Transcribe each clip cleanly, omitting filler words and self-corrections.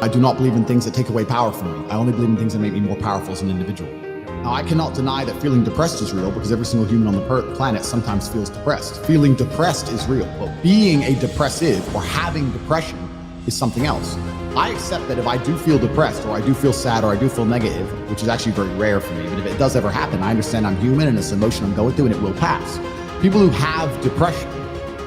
I do not believe in things that take away power from me. I only believe in things that make me more powerful as an individual. Now, I cannot deny that feeling depressed is real because every single human on the planet sometimes feels depressed. Feeling depressed is real, but being a depressive or having depression is something else. I accept that if I do feel depressed or I do feel sad or I do feel negative, which is actually very rare for me, but if it does ever happen, I understand I'm human and it's an emotion I'm going through and it will pass. People who have depression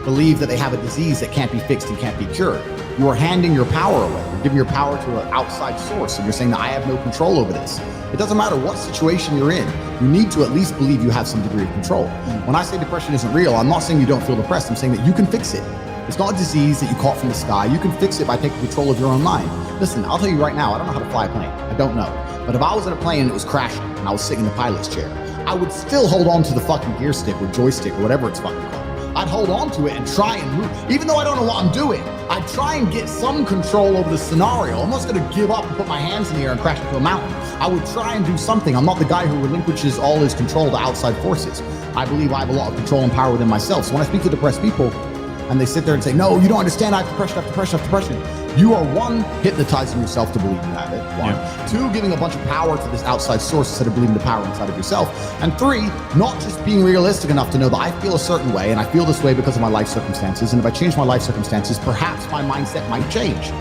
believe that they have a disease that can't be fixed and can't be cured. You are handing your power away. You're giving your power to an outside source and you're saying that I have no control over this. It doesn't matter what situation you're in. You need to at least believe you have some degree of control. When I say depression isn't real, I'm not saying you don't feel depressed. I'm saying that you can fix it. It's not a disease that you caught from the sky. You can fix it by taking control of your own mind. Listen, I'll tell you right now, I don't know how to fly a plane. I don't know. But if I was in a plane and it was crashing and I was sitting in the pilot's chair, I would still hold on to the fucking gear stick or joystick or whatever it's fucking called. I'd hold on to it and try and move. Even though I don't know what I'm doing, I'd try and get some control over the scenario. I'm not gonna give up and put my hands in the air and crash into a mountain. I would try and do something. I'm not the guy who relinquishes all his control to outside forces. I believe I have a lot of control and power within myself. So when I speak to depressed people and they sit there and say, no, you don't understand, I have depression, I have depression, I have depression. You are one, hypnotizing yourself to believe you have it. One. Yeah. Two, giving a bunch of power to this outside source instead of believing the power inside of yourself. And three, not just being realistic enough to know that I feel a certain way and I feel this way because of my life circumstances. And if I change my life circumstances, perhaps my mindset might change.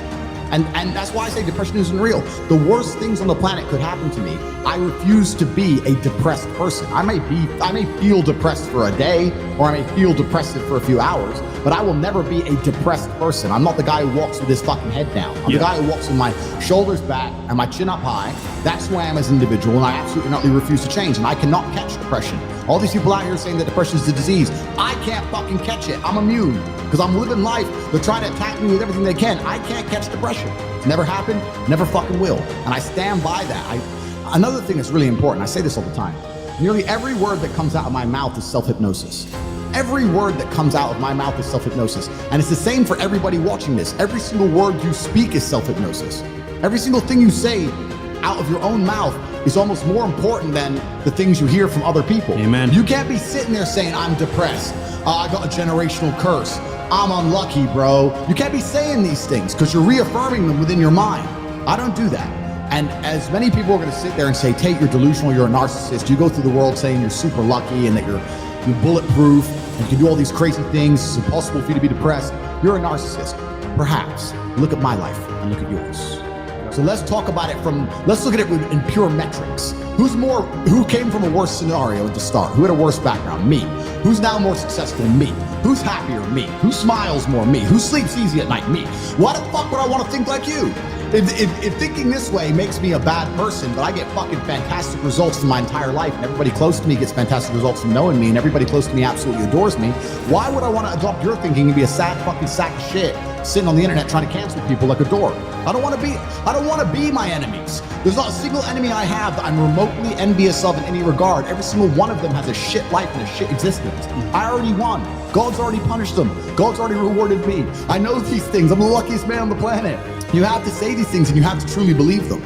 And that's why I say depression isn't real. The worst things on the planet could happen to me. I refuse to be a depressed person. I may feel depressed for a day, or I may feel depressive for a few hours, but I will never be a depressed person. I'm not the guy who walks with his fucking head down. I'm the guy who walks with my shoulders back and my chin up high. That's who I am as an individual, and I absolutely not refuse to change. And I cannot catch depression. All these people out here saying that depression is a disease. I can't fucking catch it. I'm immune because I'm living life. They're trying to attack me with everything they can. I can't catch depression. It's never happened, never fucking will. And I stand by that. Another thing that's really important, I say this all the time, nearly every word that comes out of my mouth is self-hypnosis. Every word that comes out of my mouth is self-hypnosis. And it's the same for everybody watching this. Every single word you speak is self-hypnosis. Every single thing you say out of your own mouth is almost more important than the things you hear from other people. Amen. You can't be sitting there saying, I'm depressed. I got a generational curse. I'm unlucky, bro. You can't be saying these things because you're reaffirming them within your mind. I don't do that. And as many people are going to sit there and say, Tate, you're delusional, you're a narcissist. You go through the world saying you're super lucky and that you're bulletproof and you can do all these crazy things. It's impossible for you to be depressed. You're a narcissist. Perhaps. Look at my life and look at yours. So let's talk about it let's look at it in pure metrics. Who came from a worse scenario to start? Who had a worse background? Me. Who's now more successful? Me. Who's happier? Me. Who smiles more? Me. Who sleeps easy at night? Me. Why the fuck would I want to think like you? If thinking this way makes me a bad person, but I get fucking fantastic results from my entire life, and everybody close to me gets fantastic results from knowing me, and everybody close to me absolutely adores me, why would I want to adopt your thinking and be a sad fucking sack of shit sitting on the internet trying to cancel people like a dork? I don't want to be my enemies. There's not a single enemy I have that I'm remotely envious of in any regard. Every single one of them has a shit life and a shit existence. I already won. God's already punished them. God's already rewarded me. I know these things. I'm the luckiest man on the planet. You have to say these things and you have to truly believe them.